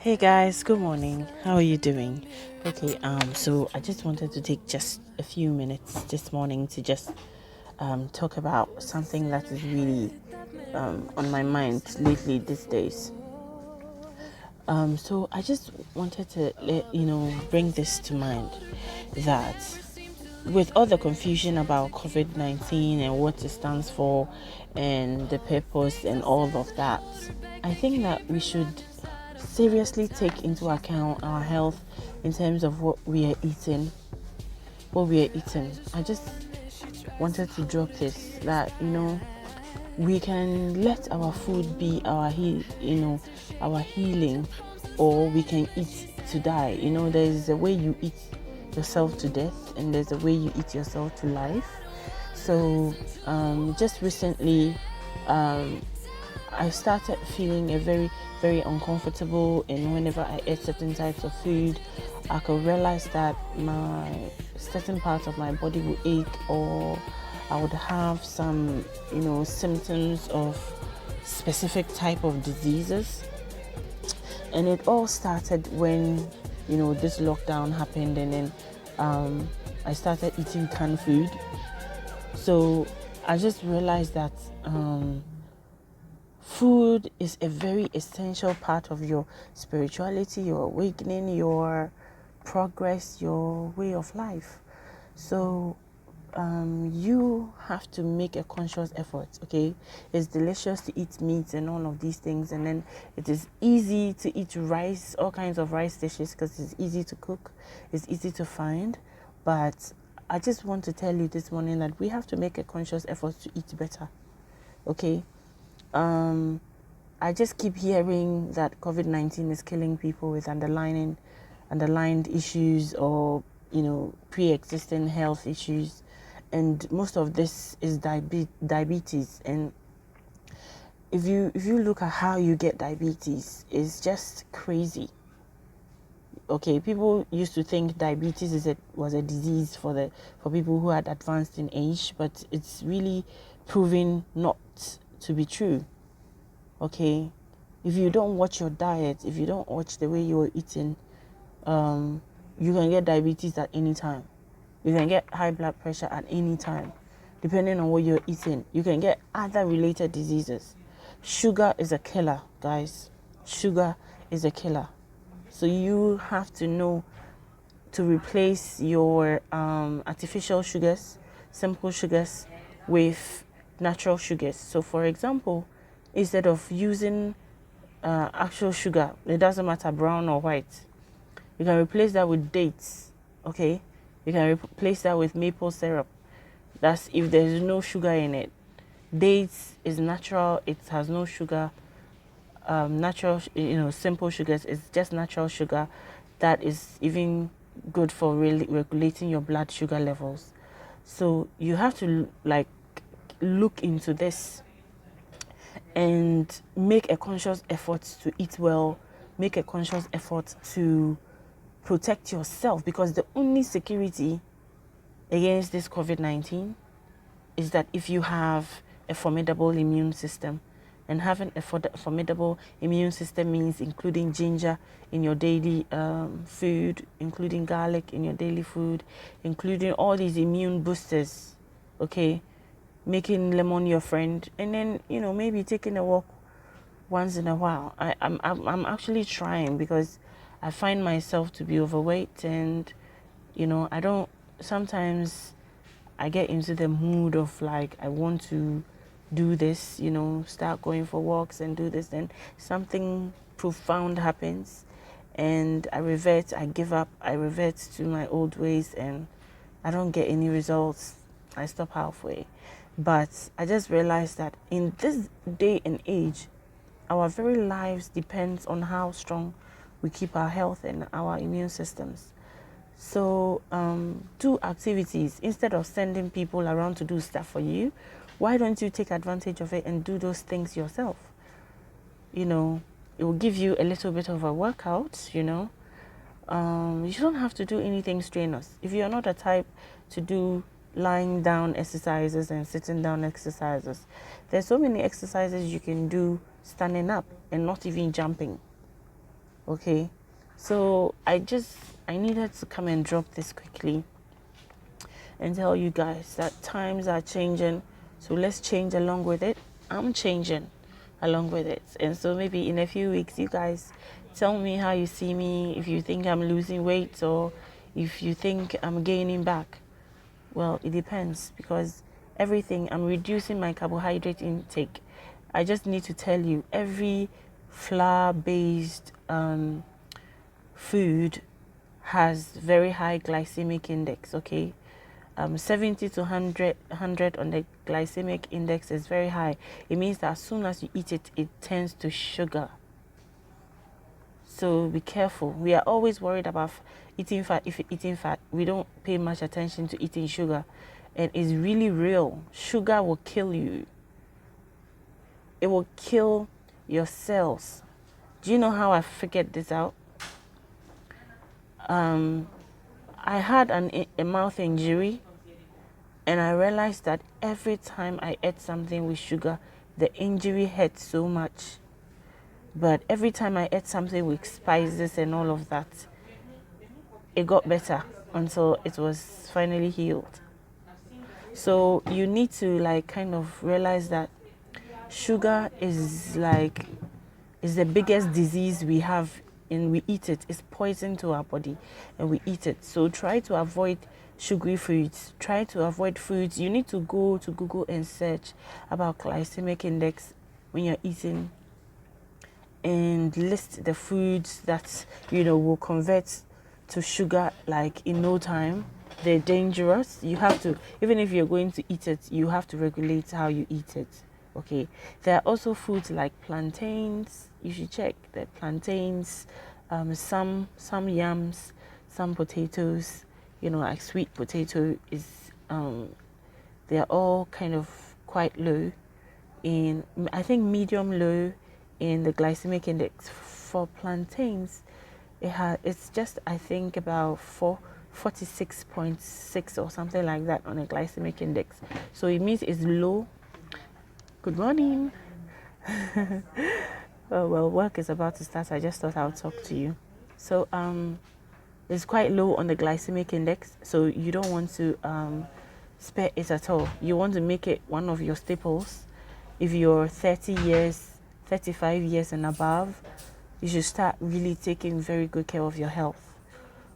Hey guys, good morning. How are you doing? Okay, so I just wanted to take just a few minutes this morning to just talk about something that is really on my mind lately these days. So I just wanted to bring this to mind that with all the confusion about COVID-19 and what it stands for and the purpose and all of that, I think that we should seriously take into account our health in terms of what we are eating. I just wanted to drop this that we can let our food be our healing, or we can eat to die. There's a way you eat yourself to death, and there's a way you eat yourself to life. So just recently, I started feeling a very, very uncomfortable, and whenever I ate certain types of food, I could realize that my certain parts of my body would ache, or I would have some, symptoms of specific type of diseases. And it all started when, this lockdown happened, and then I started eating canned food. So I just realized that food is a very essential part of your spirituality, your awakening, your progress, your way of life. So you have to make a conscious effort. Okay, it's delicious to eat meat and all of these things, and then it is easy to eat rice, all kinds of rice dishes, because it's easy to cook, it's easy to find. But I just want to tell you this morning that we have to make a conscious effort to eat better. Okay, I just keep hearing that COVID-19 is killing people with underlined issues, or pre-existing health issues, and most of this is diabetes. And if you look at how you get diabetes, it's just crazy. Okay, people used to think diabetes was a disease for people who had advanced in age, but it's really proven not to be true. Okay, if you don't watch your diet, if you don't watch the way you're eating, you can get diabetes at any time. You can get high blood pressure at any time, depending on what you're eating. You can get other related diseases. Sugar is a killer, guys. Sugar is a killer. So you have to know to replace your artificial sugars, simple sugars, with natural sugars. So for example, instead of using actual sugar, it doesn't matter brown or white, you can replace that with dates. Okay, you can replace that with maple syrup. That's if there's no sugar in it. Dates is natural, it has no sugar. Natural, simple sugars is just natural sugar that is even good for really regulating your blood sugar levels. So you have to look into this and make a conscious effort to eat well, make a conscious effort to protect yourself, because the only security against this COVID-19 is that if you have a formidable immune system. And having a formidable immune system means including ginger in your daily food, including garlic in your daily food, including all these immune boosters. Okay, making lemon your friend, and then maybe taking a walk once in a while. I'm actually trying, because I find myself to be overweight, and I don't sometimes I get into the mood of like I want to do this, start going for walks and do this, then something profound happens and I give up, I revert to my old ways, and I don't get any results. I stop halfway. But I just realized that in this day and age, our very lives depends on how strong we keep our health and our immune systems. So do activities instead of sending people around to do stuff for you. Why don't you take advantage of it and do those things yourself? It will give you a little bit of a workout. You don't have to do anything strenuous. If you're not a type to do lying down exercises and sitting down exercises, there's so many exercises you can do standing up and not even jumping. Okay, so I needed to come and drop this quickly and tell you guys that times are changing, so let's change along with it. I'm changing along with it, and so maybe in a few weeks you guys tell me how you see me, if you think I'm losing weight or if you think I'm gaining back. Well, it depends, because everything, I'm reducing my carbohydrate intake. I just need to tell you, every flour based food has very high glycemic index. Okay, 70 to 100 on the glycemic index is very high. It means that as soon as you eat it, it turns to sugar. So be careful. We are always worried about eating fat. If you're eating fat, we don't pay much attention to eating sugar. And it's really real. Sugar will kill you. It will kill your cells. Do you know how I figured this out? I had a mouth injury, and I realized that every time I ate something with sugar, the injury hurt so much. But every time I ate something with spices and all of that, it got better until it was finally healed. So you need to like kind of realize that sugar is the biggest disease we have, and we eat it. It's poison to our body and we eat it. So try to avoid sugary foods. Try to avoid foods. You need to go to Google and search about glycemic index when you're eating, and list the foods that will convert to sugar like in no time. They're dangerous. You have to, even if you're going to eat it, you have to regulate how you eat it. Okay, there are also foods like plantains. You should check the plantains, some yams, some potatoes, like sweet potato is they are all kind of quite low in, I think, medium low in the glycemic index. For plantains, it's just, I think, about 46.6 or something like that on a glycemic index. So it means it's low. Good morning. Oh, well, work is about to start. I just thought I would talk to you. So it's quite low on the glycemic index, so you don't want to spare it at all. You want to make it one of your staples. If you're 30 years, 35 years and above, you should start really taking very good care of your health.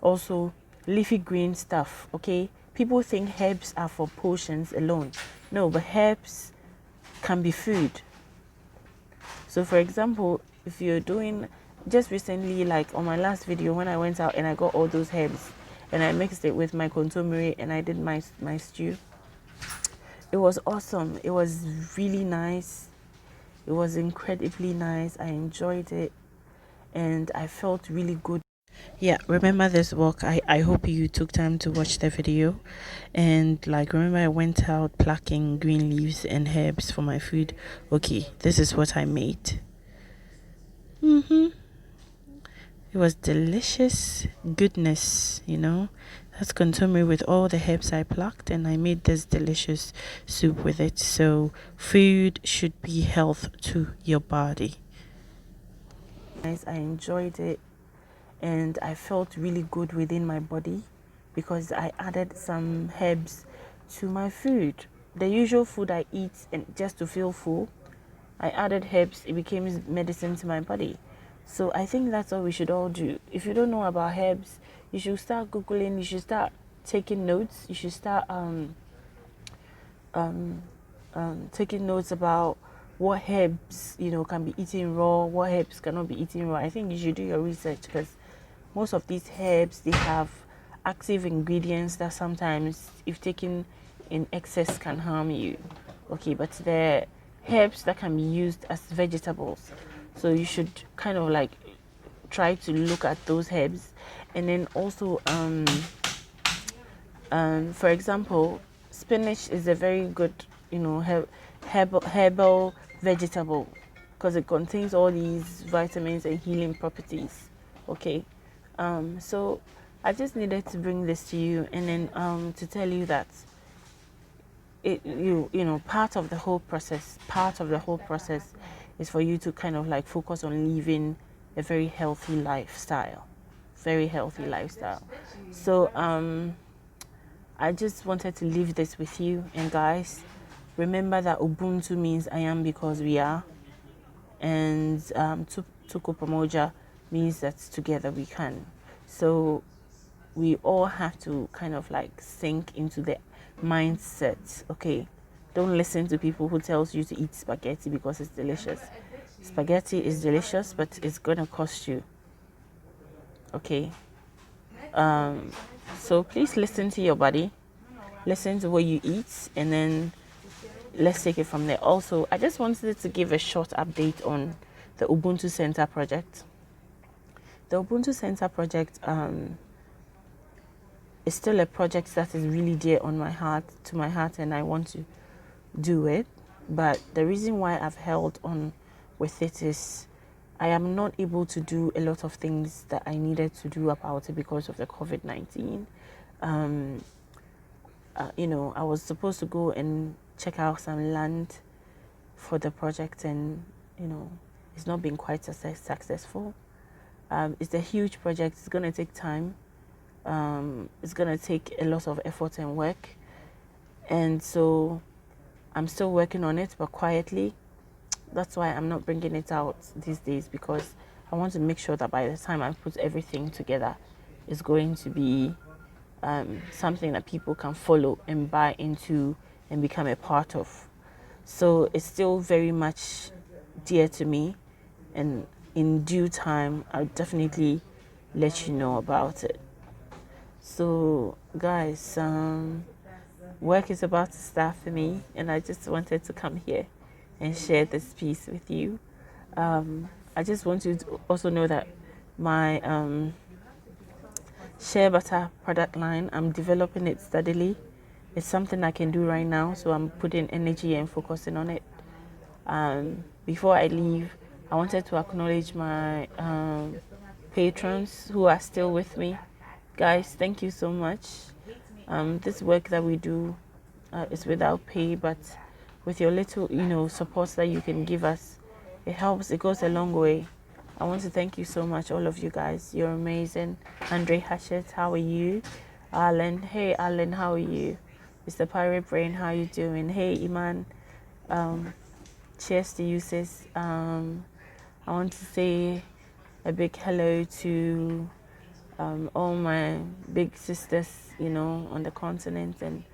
Also, leafy green stuff. Okay, people think herbs are for potions alone. No, but herbs can be food. So for example, if you're doing, just recently, like on my last video, when I went out and I got all those herbs and I mixed it with my kontomire and I did my stew, it was awesome. It was really nice. It was incredibly nice. I enjoyed it and I felt really good. Yeah, remember this walk. I hope you took time to watch the video. And like, remember, I went out plucking green leaves and herbs for my food. Okay, this is what I made. It was delicious goodness, That's kontomire with all the herbs I plucked, and I made this delicious soup with it. So food should be health to your body. Nice, I enjoyed it and I felt really good within my body because I added some herbs to my food. The usual food I eat, and just to feel full, I added herbs. It became medicine to my body. So I think that's what we should all do. If you don't know about herbs, you should start Googling. You should start taking notes. You should start taking notes about what herbs can be eaten raw, what herbs cannot be eaten raw. I think you should do your research, because most of these herbs, they have active ingredients that sometimes, if taken in excess, can harm you. Okay, but they're herbs that can be used as vegetables. So you should kind of like try to look at those herbs. And then also, for example, spinach is a very good, herbal vegetable, because it contains all these vitamins and healing properties. Okay, so I just needed to bring this to you, and then to tell you that part of the whole process is for you to kind of like focus on living a very healthy lifestyle. Very healthy lifestyle. So I just wanted to leave this with you. And guys, remember that Ubuntu means I am because we are. And Tuko Pamoja means that together we can. So we all have to kind of like sink into the mindset. Okay, don't listen to people who tells you to eat spaghetti because it's delicious. Spaghetti is delicious, but it's gonna cost you. Okay. So please listen to your body, listen to what you eat, and then let's take it from there. Also, I just wanted to give a short update on the Ubuntu Center project. The Ubuntu Center project is still a project that is really dear on my heart, and I want to do it. But the reason why I've held on with it is I am not able to do a lot of things that I needed to do about it because of the COVID-19. I was supposed to go and check out some land for the project, and it's not been quite successful. It's a huge project. It's going to take time. It's going to take a lot of effort and work, and so I'm still working on it, but quietly. That's why I'm not bringing it out these days, because I want to make sure that by the time I put everything together, it's going to be something that people can follow and buy into and become a part of. So it's still very much dear to me, and in due time, I'll definitely let you know about it. So guys, work is about to start for me, and I just wanted to come here and share this piece with you. I just want you to also know that my shea butter product line, I'm developing it steadily. It's something I can do right now, so I'm putting energy and focusing on it. Before I leave, I wanted to acknowledge my patrons who are still with me. Guys, thank you so much. This work that we do is without pay, but with your little, support that you can give us, it helps. It goes a long way. I want to thank you so much, all of you guys. You're amazing. Andre Hachette, how are you? Alan, hey Alan, how are you? Mr. Pirate Brain, how are you doing? Hey Iman, cheers to you, sis. I want to say a big hello to all my big sisters, on the continent and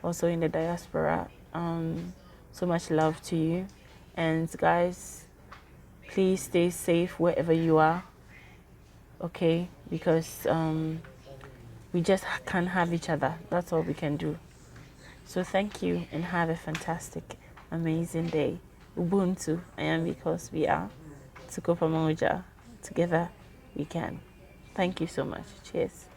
also in the diaspora. So much love to you. And guys, please stay safe wherever you are, okay? Because we just can't have each other. That's all we can do. So thank you, and have a fantastic, amazing day. Ubuntu, I am because we are. Tuko Pamoja, together we can. Thank you so much. Cheers.